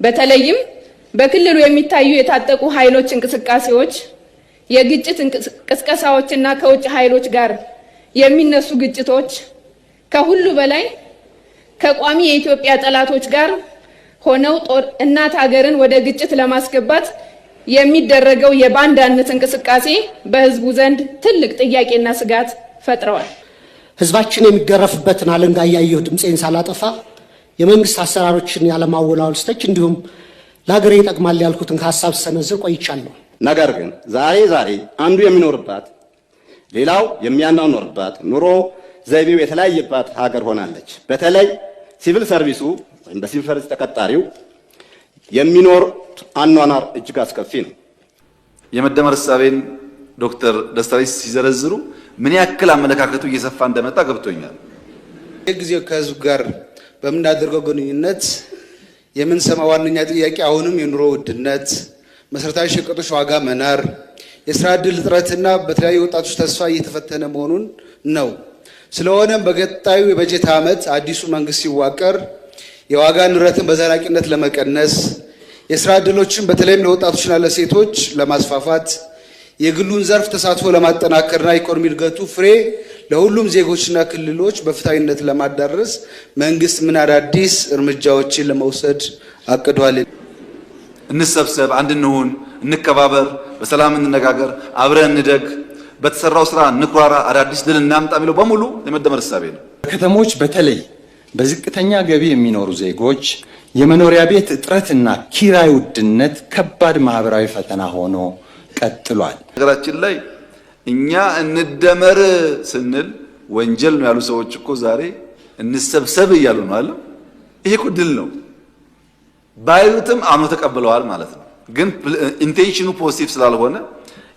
በተለይም በክልሉ የሚታዩ የታጠቁ ኃይሎች እንቅስቃሴዎች፣ የግጭት ቅስቀሳዎችና ከውጭ ኃይሎች ጋር የሚነሱ ግጭቶች ከሁሉ በላይ ከቋሚ የኢትዮጵያ ጠላቶች ጋር ሆነው እናት ሀገርን ወደ ግጭት ለማስገባት የሚደረገው የባንዳነት እንቅስቃሴ በህዝቡ ዘንድ ትልቅ ጥያቄና ስጋት ፈጥረዋል። ህዝባችን የሚገረፍበትን አለንጋ እያየሁ ድምፄን ሳላጠፋ የመንግስት አሰራሮችን ያለማወላወል ስተች እንዲሁም ለሀገሬ ይጠቅማል ያልኩትን ሀሳብ ሰነዝር ቆይቻለሁ። ነገር ግን ዛሬ አንዱ የሚኖርባት ሌላው የሚያኗኗርባት ኑሮ ዘይቤው የተለያየባት ሀገር ሆናለች። በተለይ ሲቪል ሰርቪሱ ወይም በሲቪል ሰርቪስ ተቀጣሪው የሚኖር አኗኗር እጅግ አስከፊ ነው። የመደመር እሳቤን ዶክተር ደስታ ሲዘረዝሩ ምን ያክል አመለካከቱ እየሰፋ እንደመጣ ገብቶኛል። የጊዜው ከህዝብ ጋር በምናደርገው ግንኙነት የምንሰማው ዋነኛ ጥያቄ አሁንም የኑሮ ውድነት፣ መሰረታዊ ሸቀጦች ዋጋ መናር፣ የስራ ዕድል እጥረትና በተለያዩ ወጣቶች ተስፋ እየተፈተነ መሆኑን ነው። ስለሆነም በቀጣዩ የበጀት ዓመት አዲሱ መንግስት ሲዋቀር የዋጋ ንረትን በዘላቂነት ለመቀነስ፣ የስራ ዕድሎችን በተለይም ለወጣቶችና ለሴቶች ለማስፋፋት፣ የግሉን ዘርፍ ተሳትፎ ለማጠናከርና ኢኮኖሚ እድገቱ ፍሬ ለሁሉም ዜጎችና ክልሎች በፍትሃዊነት ለማዳረስ መንግስት ምን አዳዲስ እርምጃዎችን ለመውሰድ አቅዷል? እንሰብሰብ፣ አንድ እንሁን፣ እንከባበር፣ በሰላም እንነጋገር፣ አብረን እንደግ፣ በተሰራው ስራ እንኩራራ፣ አዳዲስ ድል እናምጣ የሚለው በሙሉ የመደመር እሳቤ ነው። ከተሞች በተለይ በዝቅተኛ ገቢ የሚኖሩ ዜጎች የመኖሪያ ቤት እጥረትና ኪራይ ውድነት ከባድ ማህበራዊ ፈተና ሆኖ ቀጥሏል። ሀገራችን ላይ እኛ እንደመር ስንል ወንጀል ነው ያሉ ሰዎች እኮ ዛሬ እንሰብሰብ እያሉ ነው አለ። ይሄ እኮ ድል ነው ባይሉትም አምኖ ተቀብለዋል ማለት ነው። ግን ኢንቴንሽኑ ፖዚቲቭ ስላልሆነ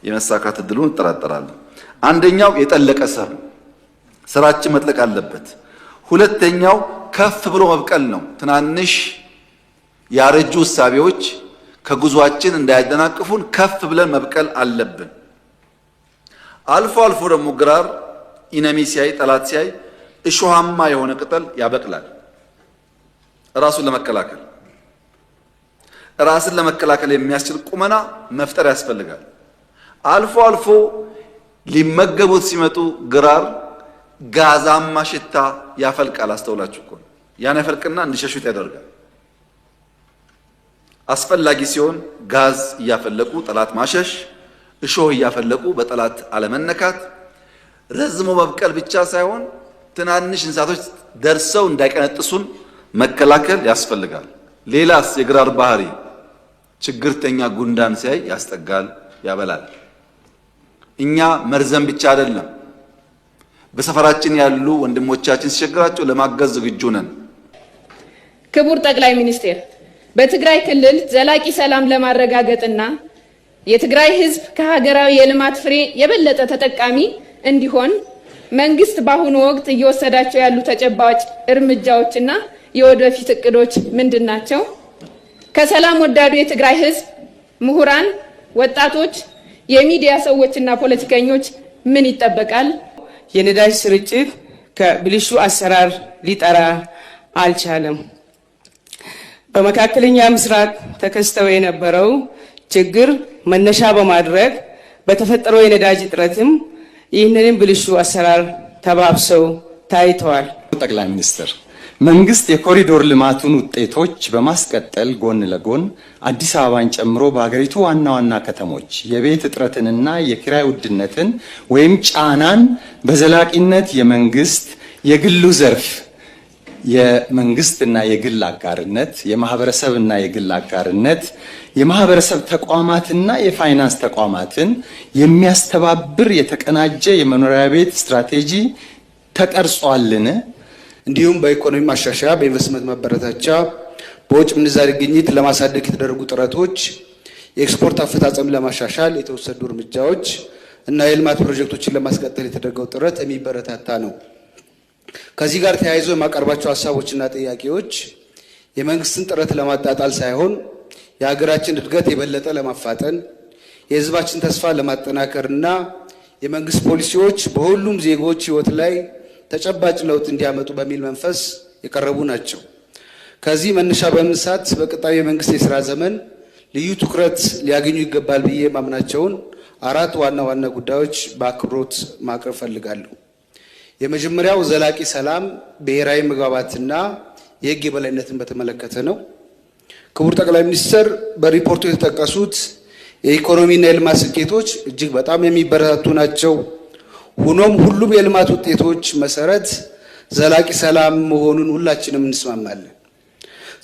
የመሳካት እድሉን እንጠራጠራለን። አንደኛው የጠለቀ ስራችን መጥለቅ አለበት። ሁለተኛው ከፍ ብሎ መብቀል ነው። ትናንሽ ያረጁ እሳቤዎች ከጉዟችን እንዳያደናቅፉን ከፍ ብለን መብቀል አለብን። አልፎ አልፎ ደግሞ ግራር ኢነሚ ሲያይ ጠላት ሲያይ እሾሃማ የሆነ ቅጠል ያበቅላል። ራስን ለመከላከል የሚያስችል ቁመና መፍጠር ያስፈልጋል። አልፎ አልፎ ሊመገቡት ሲመጡ ግራር ጋዛማ ሽታ ያፈልቃል። አስተውላችሁ እኮ ያን ያፈልቅና እንዲሸሹት ያደርጋል። አስፈላጊ ሲሆን ጋዝ እያፈለቁ ጠላት ማሸሽ፣ እሾህ እያፈለቁ በጠላት አለመነካት፣ ረዝሞ መብቀል ብቻ ሳይሆን ትናንሽ እንስሳቶች ደርሰው እንዳይቀነጥሱን መከላከል ያስፈልጋል። ሌላስ የግራር ባህሪ ችግርተኛ ጉንዳን ሲያይ ያስጠጋል፣ ያበላል። እኛ መርዘም ብቻ አይደለም፣ በሰፈራችን ያሉ ወንድሞቻችን ሲቸግራቸው ለማገዝ ዝግጁ ነን። ክቡር ጠቅላይ ሚኒስቴር፣ በትግራይ ክልል ዘላቂ ሰላም ለማረጋገጥና የትግራይ ሕዝብ ከሀገራዊ የልማት ፍሬ የበለጠ ተጠቃሚ እንዲሆን መንግስት በአሁኑ ወቅት እየወሰዳቸው ያሉ ተጨባጭ እርምጃዎችና የወደፊት እቅዶች ምንድን ናቸው? ከሰላም ወዳዱ የትግራይ ሕዝብ፣ ምሁራን፣ ወጣቶች፣ የሚዲያ ሰዎችና ፖለቲከኞች ምን ይጠበቃል? የነዳጅ ስርጭት ከብልሹ አሰራር ሊጠራ አልቻለም። በመካከለኛ ምስራቅ ተከስተው የነበረው ችግር መነሻ በማድረግ በተፈጠረው የነዳጅ እጥረትም ይህንንም ብልሹ አሰራር ተባብሰው ታይተዋል። ጠቅላይ ሚኒስትር፣ መንግስት የኮሪዶር ልማቱን ውጤቶች በማስቀጠል ጎን ለጎን አዲስ አበባን ጨምሮ በሀገሪቱ ዋና ዋና ከተሞች የቤት እጥረትንና የኪራይ ውድነትን ወይም ጫናን በዘላቂነት የመንግስት የግሉ ዘርፍ የመንግስትና የግል አጋርነት፣ የማህበረሰብና የግል አጋርነት፣ የማህበረሰብ ተቋማትና የፋይናንስ ተቋማትን የሚያስተባብር የተቀናጀ የመኖሪያ ቤት ስትራቴጂ ተቀርጿልን? እንዲሁም በኢኮኖሚ ማሻሻያ፣ በኢንቨስትመንት ማበረታቻ፣ በውጭ ምንዛሪ ግኝት ለማሳደግ የተደረጉ ጥረቶች፣ የኤክስፖርት አፈጻጸም ለማሻሻል የተወሰዱ እርምጃዎች እና የልማት ፕሮጀክቶችን ለማስቀጠል የተደረገው ጥረት የሚበረታታ ነው። ከዚህ ጋር ተያይዞ የማቀርባቸው ሀሳቦችና ጥያቄዎች የመንግስትን ጥረት ለማጣጣል ሳይሆን የሀገራችን እድገት የበለጠ ለማፋጠን፣ የህዝባችን ተስፋ ለማጠናከርና የመንግስት ፖሊሲዎች በሁሉም ዜጎች ህይወት ላይ ተጨባጭ ለውጥ እንዲያመጡ በሚል መንፈስ የቀረቡ ናቸው። ከዚህ መነሻ በመነሳት በቀጣዩ የመንግስት የስራ ዘመን ልዩ ትኩረት ሊያገኙ ይገባል ብዬ ማምናቸውን 4 ዋና ዋና ጉዳዮች በአክብሮት ማቅረብ ፈልጋለሁ። የመጀመሪያው ዘላቂ ሰላም፣ ብሔራዊ መግባባትና የህግ የበላይነትን በተመለከተ ነው። ክቡር ጠቅላይ ሚኒስትር በሪፖርቱ የተጠቀሱት የኢኮኖሚና የልማት ስኬቶች እጅግ በጣም የሚበረታቱ ናቸው። ሆኖም ሁሉም የልማት ውጤቶች መሰረት ዘላቂ ሰላም መሆኑን ሁላችንም እንስማማለን።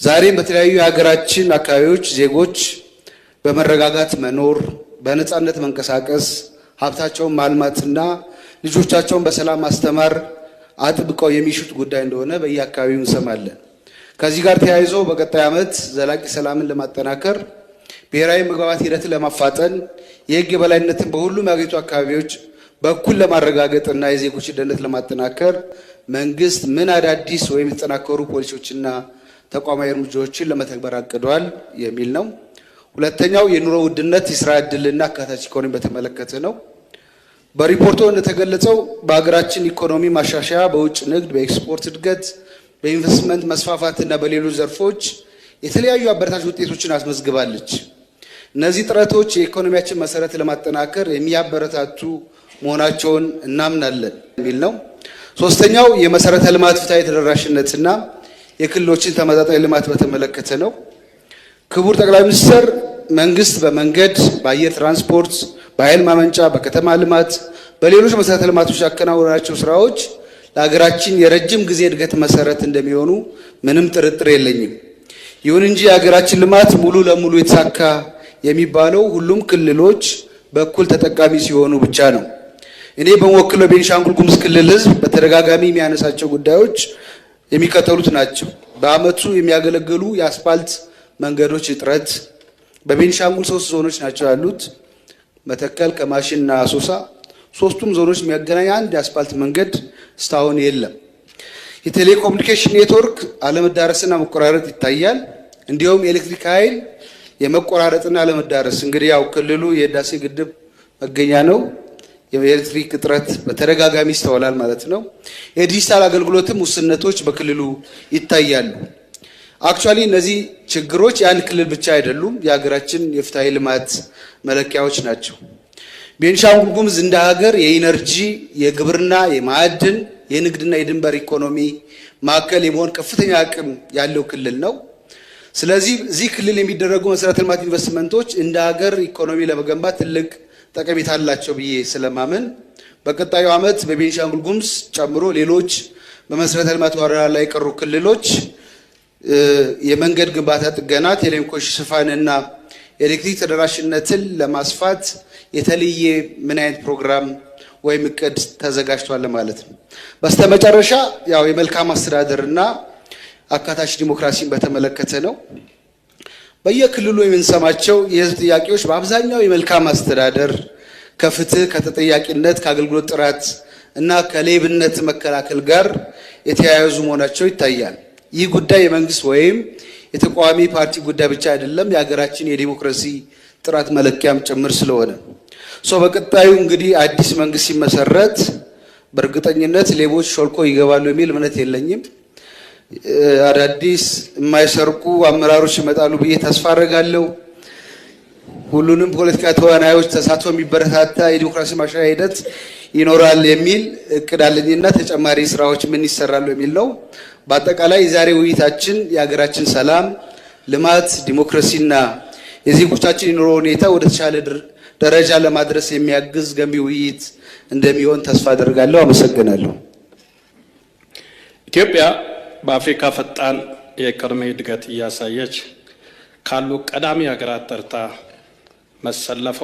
ዛሬም በተለያዩ የሀገራችን አካባቢዎች ዜጎች በመረጋጋት መኖር፣ በነፃነት መንቀሳቀስ፣ ሀብታቸውን ማልማትና ልጆቻቸውን በሰላም ማስተማር አጥብቀው የሚሹት ጉዳይ እንደሆነ በየአካባቢው እንሰማለን። ከዚህ ጋር ተያይዞ በቀጣይ ዓመት ዘላቂ ሰላምን ለማጠናከር ብሔራዊ መግባባት ሂደትን ለማፋጠን የህግ የበላይነትን በሁሉም የሀገሪቱ አካባቢዎች በኩል ለማረጋገጥና የዜጎች ደህንነት ለማጠናከር መንግስት ምን አዳዲስ ወይም የተጠናከሩ ፖሊሲዎችና ተቋማዊ እርምጃዎችን ለመተግበር አቅዷል የሚል ነው። ሁለተኛው የኑሮ ውድነት፣ የስራ ዕድልና አካታች ኢኮኖሚ በተመለከተ ነው። በሪፖርቱ እንደተገለጸው በሀገራችን ኢኮኖሚ ማሻሻያ በውጭ ንግድ፣ በኤክስፖርት እድገት፣ በኢንቨስትመንት መስፋፋትና በሌሎች ዘርፎች የተለያዩ አበረታች ውጤቶችን አስመዝግባለች። እነዚህ ጥረቶች የኢኮኖሚያችን መሰረት ለማጠናከር የሚያበረታቱ መሆናቸውን እናምናለን የሚል ነው። ሶስተኛው የመሰረተ ልማት ፍትሃዊ ተደራሽነትና የክልሎችን ተመጣጣኝ ልማት በተመለከተ ነው። ክቡር ጠቅላይ ሚኒስትር መንግስት በመንገድ፣ በአየር ትራንስፖርት፣ በኃይል ማመንጫ፣ በከተማ ልማት፣ በሌሎች መሰረተ ልማቶች ያከናወናቸው ስራዎች ለሀገራችን የረጅም ጊዜ እድገት መሰረት እንደሚሆኑ ምንም ጥርጥር የለኝም። ይሁን እንጂ የሀገራችን ልማት ሙሉ ለሙሉ የተሳካ የሚባለው ሁሉም ክልሎች በኩል ተጠቃሚ ሲሆኑ ብቻ ነው። እኔ በመወክለው ቤንሻንጉል ጉሙዝ ክልል ህዝብ በተደጋጋሚ የሚያነሳቸው ጉዳዮች የሚከተሉት ናቸው። በአመቱ የሚያገለግሉ የአስፓልት መንገዶች እጥረት። በቤንሻንጉል 3 ዞኖች ናቸው ያሉት፣ መተከል፣ ከማሽና አሶሳ። 3ቱም ዞኖች የሚያገናኝ አንድ የአስፓልት መንገድ እስካሁን የለም። የቴሌኮሙኒኬሽን ኔትወርክ አለመዳረስና መቆራረጥ ይታያል። እንዲሁም የኤሌክትሪክ ኃይል የመቆራረጥና አለመዳረስ፣ እንግዲህ ያው ክልሉ የህዳሴ ግድብ መገኛ ነው። የኤሌክትሪክ እጥረት በተደጋጋሚ ይስተዋላል ማለት ነው። የዲጂታል አገልግሎትም ውስንነቶች በክልሉ ይታያሉ። አክቹአሊ እነዚህ ችግሮች የአንድ ክልል ብቻ አይደሉም፣ የሀገራችን የፍትሃዊ ልማት መለኪያዎች ናቸው። ቤንሻንጉል ጉሙዝ እንደ ሀገር የኢነርጂ፣ የግብርና፣ የማዕድን፣ የንግድና የድንበር ኢኮኖሚ ማዕከል የመሆን ከፍተኛ አቅም ያለው ክልል ነው። ስለዚህ እዚህ ክልል የሚደረጉ መሰረተ ልማት ኢንቨስትመንቶች እንደ ሀገር ኢኮኖሚ ለመገንባት ትልቅ ጠቀሜታ አላቸው ብዬ ስለማመን በቀጣዩ ዓመት በቤንሻንጉል ጉሙዝ ጨምሮ ሌሎች በመሰረተ ልማት ወረራ ላይ የቀሩ ክልሎች የመንገድ ግንባታ ጥገና፣ ቴሌኮሙኒኬሽን ሽፋንና ኤሌክትሪክ ተደራሽነትን ለማስፋት የተለየ ምን አይነት ፕሮግራም ወይም እቅድ ተዘጋጅቷል ማለት ነው። በስተመጨረሻ ያው የመልካም አስተዳደርና አካታች ዲሞክራሲን በተመለከተ ነው። በየክልሉ የምንሰማቸው የህዝብ ጥያቄዎች በአብዛኛው የመልካም አስተዳደር፣ ከፍትህ፣ ከተጠያቂነት፣ ከአገልግሎት ጥራት እና ከሌብነት መከላከል ጋር የተያያዙ መሆናቸው ይታያል። ይህ ጉዳይ የመንግስት ወይም የተቃዋሚ ፓርቲ ጉዳይ ብቻ አይደለም፣ የሀገራችን የዲሞክራሲ ጥራት መለኪያም ጭምር ስለሆነ በቀጣዩ እንግዲህ አዲስ መንግስት ሲመሰረት በእርግጠኝነት ሌቦች ሾልኮ ይገባሉ የሚል እምነት የለኝም። አዳዲስ የማይሰርቁ አመራሮች ይመጣሉ ብዬ ተስፋ አደርጋለሁ። ሁሉንም ፖለቲካ ተዋናዮች ተሳትፎ የሚበረታታ የዲሞክራሲ ማሻሻያ ሂደት ይኖራል የሚል እቅድ አለኝና ተጨማሪ ስራዎች ምን ይሰራሉ የሚል ነው። በአጠቃላይ የዛሬ ውይይታችን የሀገራችን ሰላም፣ ልማት፣ ዲሞክራሲና የዜጎቻችን የኑሮ ሁኔታ ወደ ተሻለ ደረጃ ለማድረስ የሚያግዝ ገንቢ ውይይት እንደሚሆን ተስፋ አደርጋለሁ። አመሰግናለሁ። ኢትዮጵያ በአፍሪካ ፈጣን የኢኮኖሚ እድገት እያሳየች ካሉ ቀዳሚ ሀገራት ተርታ መሰለፏ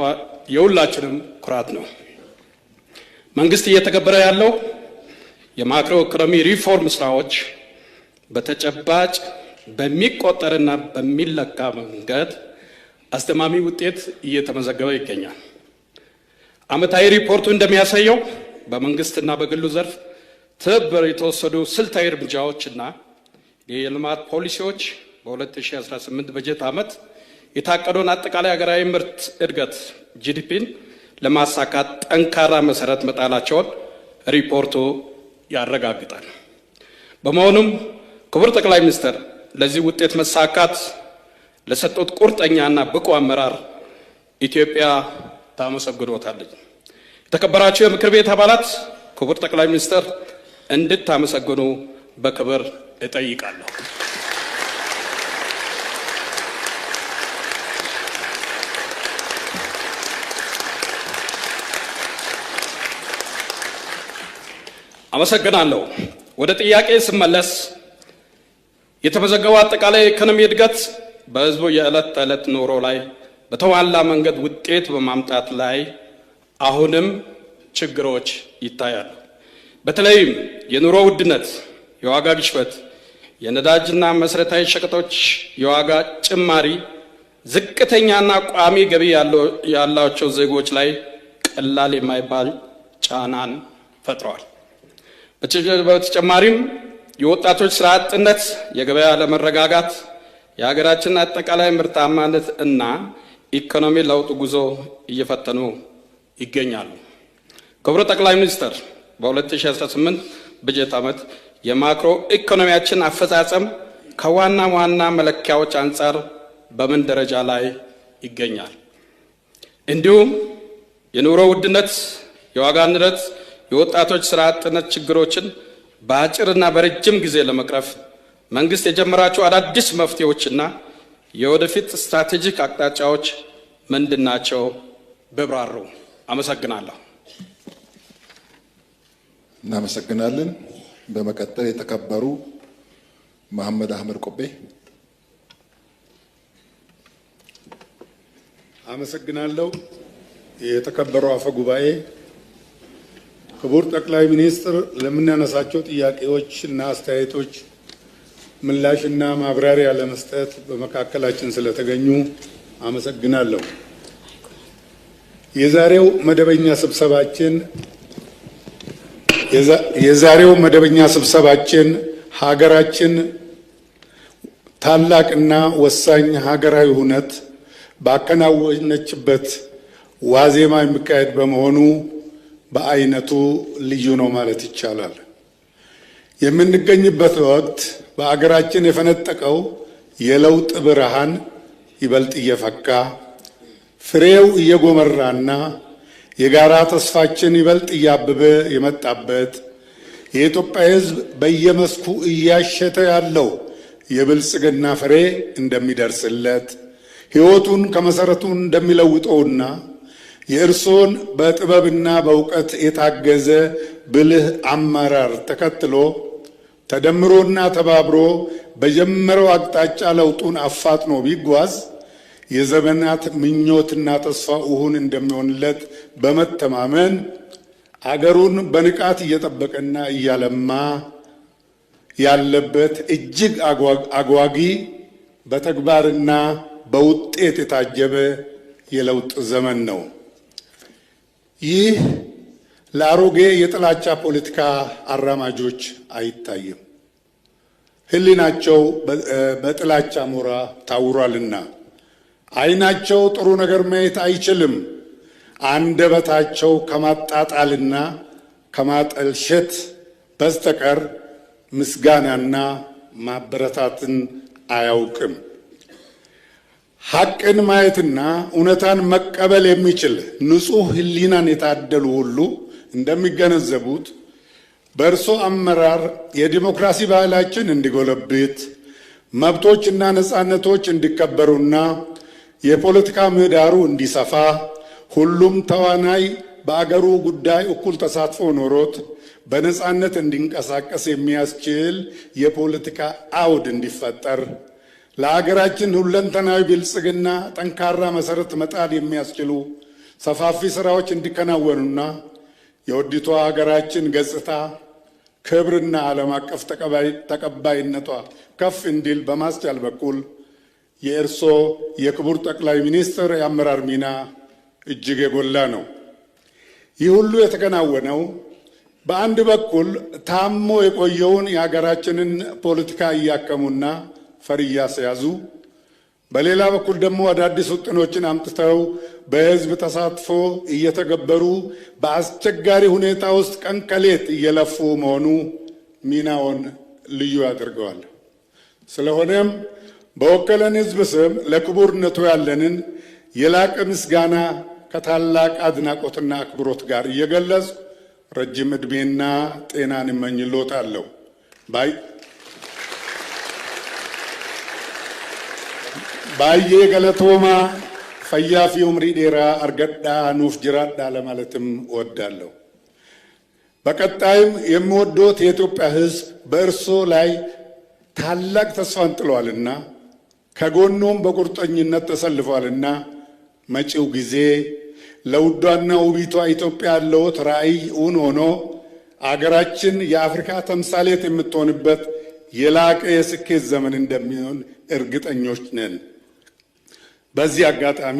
የሁላችንም ኩራት ነው። መንግስት እየተገበረ ያለው የማክሮ ኢኮኖሚ ሪፎርም ስራዎች በተጨባጭ በሚቆጠርና በሚለካ መንገድ አስተማሚ ውጤት እየተመዘገበ ይገኛል። ዓመታዊ ሪፖርቱ እንደሚያሳየው በመንግስትና በግሉ ዘርፍ ትብብር የተወሰዱ ስልታዊ እርምጃዎችና የልማት ፖሊሲዎች በ2018 በጀት ዓመት የታቀደውን አጠቃላይ ሀገራዊ ምርት እድገት ጂዲፒን ለማሳካት ጠንካራ መሰረት መጣላቸውን ሪፖርቱ ያረጋግጣል። በመሆኑም ክቡር ጠቅላይ ሚኒስትር ለዚህ ውጤት መሳካት ለሰጡት ቁርጠኛና ብቁ አመራር ኢትዮጵያ ታመሰግኖታለች። የተከበራችሁ የምክር ቤት አባላት፣ ክቡር ጠቅላይ ሚኒስትር እንድታመሰግኑ በክብር እጠይቃለሁ። አመሰግናለሁ። ወደ ጥያቄ ስመለስ የተመዘገበው አጠቃላይ የኢኮኖሚ እድገት በህዝቡ የዕለት ተዕለት ኑሮ ላይ በተሟላ መንገድ ውጤት በማምጣት ላይ አሁንም ችግሮች ይታያሉ። በተለይም የኑሮ ውድነት፣ የዋጋ ግሽበት፣ የነዳጅና መሰረታዊ ሸቀጦች የዋጋ ጭማሪ ዝቅተኛና ቋሚ ገቢ ያላቸው ዜጎች ላይ ቀላል የማይባል ጫናን ፈጥረዋል። በተጨማሪም የወጣቶች ስራ አጥነት፣ የገበያ አለመረጋጋት የሀገራችንን አጠቃላይ ምርታማነት እና ኢኮኖሚ ለውጥ ጉዞ እየፈተኑ ይገኛሉ። ክቡር ጠቅላይ ሚኒስትር በ2018 በጀት ዓመት የማክሮ ኢኮኖሚያችን አፈጻጸም ከዋና ዋና መለኪያዎች አንጻር በምን ደረጃ ላይ ይገኛል? እንዲሁም የኑሮ ውድነት፣ የዋጋ ንረት፣ የወጣቶች ስራ አጥነት ችግሮችን በአጭርና በረጅም ጊዜ ለመቅረፍ መንግስት የጀመራቸው አዳዲስ መፍትሄዎችና የወደፊት ስትራቴጂክ አቅጣጫዎች ምንድናቸው? ብራሩ። አመሰግናለሁ። እናመሰግናለን። በመቀጠል የተከበሩ መሐመድ አህመድ ቆቤ። አመሰግናለሁ። የተከበሩ አፈ ጉባኤ፣ ክቡር ጠቅላይ ሚኒስትር ለምናነሳቸው ጥያቄዎች እና አስተያየቶች ምላሽና ማብራሪያ ለመስጠት በመካከላችን ስለተገኙ አመሰግናለሁ። የዛሬው መደበኛ ስብሰባችን ሀገራችን ታላቅና ወሳኝ ሀገራዊ ሁነት ባከናወነችበት ዋዜማ የሚካሄድ በመሆኑ በአይነቱ ልዩ ነው ማለት ይቻላል። የምንገኝበት ወቅት በአገራችን የፈነጠቀው የለውጥ ብርሃን ይበልጥ እየፈካ ፍሬው እየጎመራና የጋራ ተስፋችን ይበልጥ እያበበ የመጣበት የኢትዮጵያ ሕዝብ በየመስኩ እያሸተ ያለው የብልጽግና ፍሬ እንደሚደርስለት ሕይወቱን ከመሰረቱ እንደሚለውጠውና የእርሶን በጥበብና በእውቀት የታገዘ ብልህ አመራር ተከትሎ ተደምሮና ተባብሮ በጀመረው አቅጣጫ ለውጡን አፋጥኖ ቢጓዝ የዘመናት ምኞትና ተስፋ እውን እንደሚሆንለት በመተማመን አገሩን በንቃት እየጠበቀና እያለማ ያለበት እጅግ አጓጊ በተግባርና በውጤት የታጀበ የለውጥ ዘመን ነው። ይህ ለአሮጌ የጥላቻ ፖለቲካ አራማጆች አይታይም። ሕሊናቸው በጥላቻ ሞራ ታውሯልና ዓይናቸው ጥሩ ነገር ማየት አይችልም። አንደበታቸው ከማጣጣልና ከማጠልሸት በስተቀር ምስጋናና ማበረታትን አያውቅም። ሐቅን ማየትና እውነታን መቀበል የሚችል ንጹሕ ሕሊናን የታደሉ ሁሉ እንደሚገነዘቡት በእርሶ አመራር የዲሞክራሲ ባህላችን እንዲጎለብት፣ መብቶችና ነፃነቶች እንዲከበሩና የፖለቲካ ምህዳሩ እንዲሰፋ፣ ሁሉም ተዋናይ በአገሩ ጉዳይ እኩል ተሳትፎ ኖሮት በነፃነት እንዲንቀሳቀስ የሚያስችል የፖለቲካ አውድ እንዲፈጠር፣ ለሀገራችን ሁለንተናዊ ብልጽግና ጠንካራ መሰረት መጣል የሚያስችሉ ሰፋፊ ስራዎች እንዲከናወኑና የወዲቷ ሀገራችን ገጽታ ክብርና ዓለም አቀፍ ተቀባይነቷ ከፍ እንዲል በማስቻል በኩል የእርሶ የክቡር ጠቅላይ ሚኒስትር የአመራር ሚና እጅግ የጎላ ነው። ይህ ሁሉ የተከናወነው በአንድ በኩል ታሞ የቆየውን የሀገራችንን ፖለቲካ እያከሙና ፈር እያስያዙ፣ በሌላ በኩል ደግሞ አዳዲስ ውጥኖችን አምጥተው በሕዝብ ተሳትፎ እየተገበሩ በአስቸጋሪ ሁኔታ ውስጥ ቀን ከሌት እየለፉ መሆኑ ሚናውን ልዩ ያደርገዋል። ስለሆነም በወከለን ሕዝብ ስም ለክቡርነቱ ያለንን የላቀ ምስጋና ከታላቅ አድናቆትና አክብሮት ጋር እየገለጽ ረጅም ዕድሜና ጤናን እመኝልዎታለሁ። ባዬ ገለቶማ ፈያፊ ኡምሪ ዴራ አርገዳ ኑፍ ጅራዳ ለማለትም እወዳለሁ። በቀጣይም የሚወዶት የኢትዮጵያ ሕዝብ በእርሶ ላይ ታላቅ ተስፋን ጥሏልና ከጎኖም በቁርጠኝነት ተሰልፏልና መጪው ጊዜ ለውዷና ውቢቷ ኢትዮጵያ ያለዎት ራዕይ እውን ሆኖ አገራችን የአፍሪካ ተምሳሌት የምትሆንበት የላቀ የስኬት ዘመን እንደሚሆን እርግጠኞች ነን። በዚህ አጋጣሚ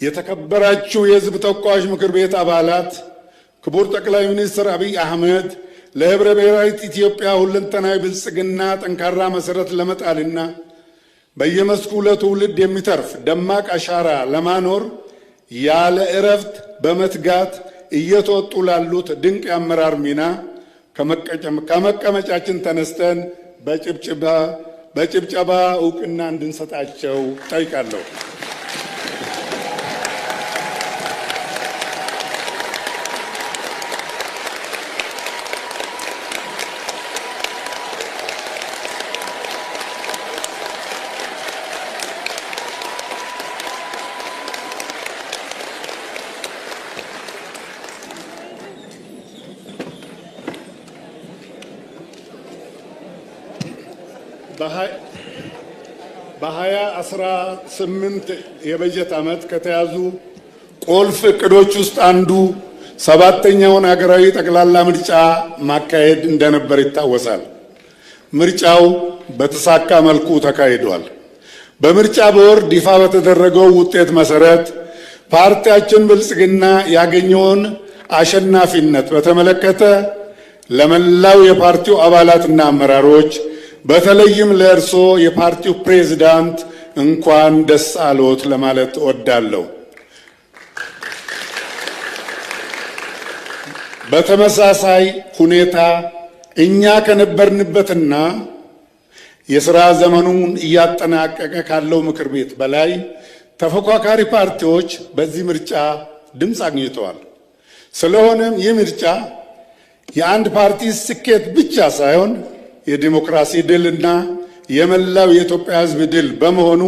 የተከበራችሁ የሕዝብ ተወካዮች ምክር ቤት አባላት፣ ክቡር ጠቅላይ ሚኒስትር አብይ አህመድ ለህብረ ብሔራዊት ኢትዮጵያ ሁለንተናዊ ብልጽግና ጠንካራ መሰረት ለመጣልና በየመስኩ ለትውልድ የሚተርፍ ደማቅ አሻራ ለማኖር ያለ እረፍት በመትጋት እየተወጡ ላሉት ድንቅ የአመራር ሚና ከመቀመጫችን ተነስተን በጭብጨባ እውቅና እንድንሰጣቸው ጠይቃለሁ። በ2018 የበጀት ዓመት ከተያዙ ቁልፍ እቅዶች ውስጥ አንዱ 7ኛውን ሀገራዊ ጠቅላላ ምርጫ ማካሄድ እንደነበር ይታወሳል። ምርጫው በተሳካ መልኩ ተካሂዷል። በምርጫ ቦርድ ይፋ በተደረገው ውጤት መሰረት ፓርቲያችን ብልጽግና ያገኘውን አሸናፊነት በተመለከተ ለመላው የፓርቲው አባላትና አመራሮች በተለይም ለእርሶ የፓርቲው ፕሬዝዳንት እንኳን ደስ አሎት ለማለት እወዳለሁ። በተመሳሳይ ሁኔታ እኛ ከነበርንበትና የሥራ ዘመኑን እያጠናቀቀ ካለው ምክር ቤት በላይ ተፎካካሪ ፓርቲዎች በዚህ ምርጫ ድምፅ አግኝተዋል። ስለሆነም ይህ ምርጫ የአንድ ፓርቲ ስኬት ብቻ ሳይሆን የዲሞክራሲ ድልና የመላው የኢትዮጵያ ሕዝብ ድል በመሆኑ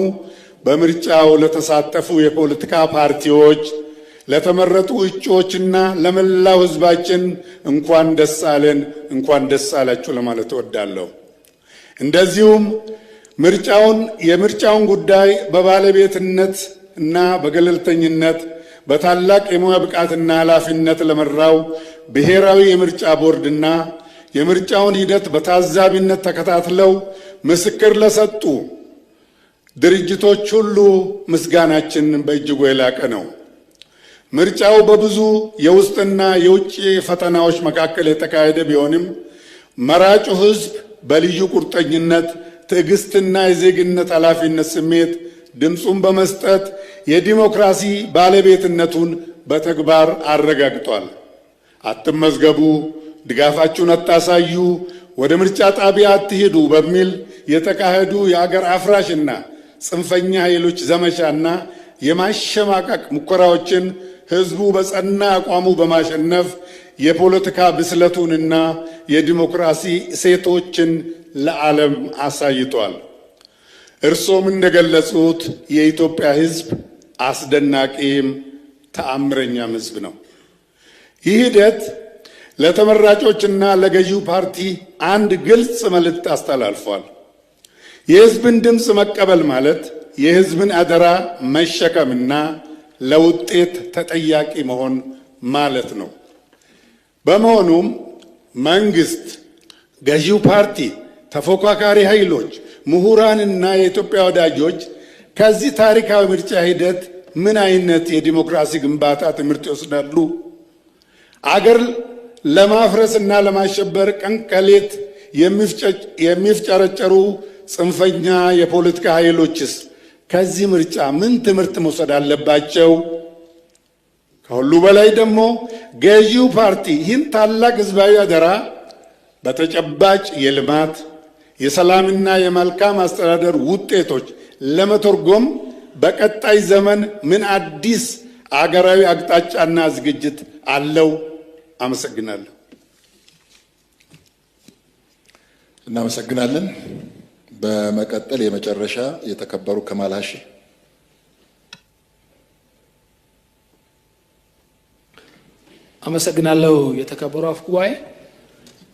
በምርጫው ለተሳተፉ የፖለቲካ ፓርቲዎች፣ ለተመረጡ እጩዎችና ለመላው ሕዝባችን እንኳን ደስ አለን፣ እንኳን ደስ አላችሁ ለማለት እወዳለሁ። እንደዚሁም የምርጫውን ጉዳይ በባለቤትነት እና በገለልተኝነት በታላቅ የሙያ ብቃትና ኃላፊነት ለመራው ብሔራዊ የምርጫ ቦርድና የምርጫውን ሂደት በታዛቢነት ተከታትለው ምስክር ለሰጡ ድርጅቶች ሁሉ ምስጋናችን በእጅጉ የላቀ ነው። ምርጫው በብዙ የውስጥና የውጭ ፈተናዎች መካከል የተካሄደ ቢሆንም መራጩ ሕዝብ በልዩ ቁርጠኝነት፣ ትዕግስትና የዜግነት ኃላፊነት ስሜት ድምፁን በመስጠት የዲሞክራሲ ባለቤትነቱን በተግባር አረጋግጧል። አትመዝገቡ፣ ድጋፋችሁን አታሳዩ፣ ወደ ምርጫ ጣቢያ አትሄዱ በሚል የተካሄዱ የአገር አፍራሽና ጽንፈኛ ኃይሎች ዘመቻና የማሸማቀቅ ሙከራዎችን ሕዝቡ በጸና አቋሙ በማሸነፍ የፖለቲካ ብስለቱንና የዲሞክራሲ እሴቶችን ለዓለም አሳይቷል። እርሶም እንደገለጹት የኢትዮጵያ ሕዝብ አስደናቂም ተአምረኛም ሕዝብ ነው። ይህ ሂደት ለተመራጮችና ለገዢው ፓርቲ አንድ ግልጽ መልእክት አስተላልፏል። የሕዝብን ድምፅ መቀበል ማለት የሕዝብን አደራ መሸከምና ለውጤት ተጠያቂ መሆን ማለት ነው። በመሆኑም መንግስት፣ ገዢው ፓርቲ፣ ተፎካካሪ ኃይሎች፣ ምሁራንና የኢትዮጵያ ወዳጆች ከዚህ ታሪካዊ ምርጫ ሂደት ምን አይነት የዲሞክራሲ ግንባታ ትምህርት ይወስዳሉ? አገር ለማፍረስና ለማሸበር ቀን ከሌት የሚፍጨረጨሩ ጽንፈኛ የፖለቲካ ኃይሎችስ ከዚህ ምርጫ ምን ትምህርት መውሰድ አለባቸው? ከሁሉ በላይ ደግሞ ገዢው ፓርቲ ይህን ታላቅ ህዝባዊ አደራ በተጨባጭ የልማት የሰላምና የመልካም አስተዳደር ውጤቶች ለመተርጎም በቀጣይ ዘመን ምን አዲስ አገራዊ አቅጣጫና ዝግጅት አለው? አመሰግናለሁ። እናመሰግናለን። በመቀጠል የመጨረሻ የተከበሩ ከማል ሀሺ። አመሰግናለሁ። የተከበሩ አፈ ጉባኤ፣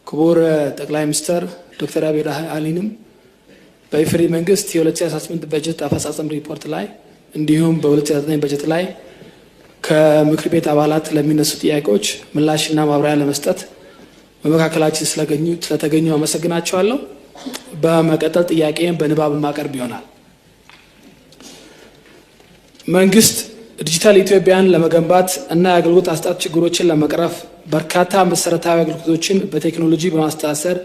ክቡር ጠቅላይ ሚኒስትር ዶክተር አብይ አህመድም በኢፌዴሪ መንግስት የ2018 በጀት አፈጻጸም ሪፖርት ላይ እንዲሁም በ2019 በጀት ላይ ከምክር ቤት አባላት ለሚነሱ ጥያቄዎች ምላሽና ማብራሪያ ለመስጠት በመካከላችን ስለተገኙ አመሰግናቸዋለሁ። በመቀጠል ጥያቄን በንባብ ማቅረብ ይሆናል። መንግስት ዲጂታል ኢትዮጵያን ለመገንባት እና የአገልግሎት አሰጣጥ ችግሮችን ለመቅረፍ በርካታ መሰረታዊ አገልግሎቶችን በቴክኖሎጂ በማስተሳሰር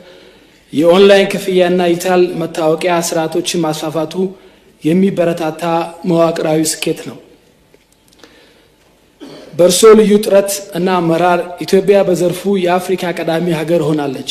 የኦንላይን ክፍያና ዲጂታል መታወቂያ ስርዓቶችን ማስፋፋቱ የሚበረታታ መዋቅራዊ ስኬት ነው። በእርሶ ልዩ ጥረት እና አመራር ኢትዮጵያ በዘርፉ የአፍሪካ ቀዳሚ ሀገር ሆናለች።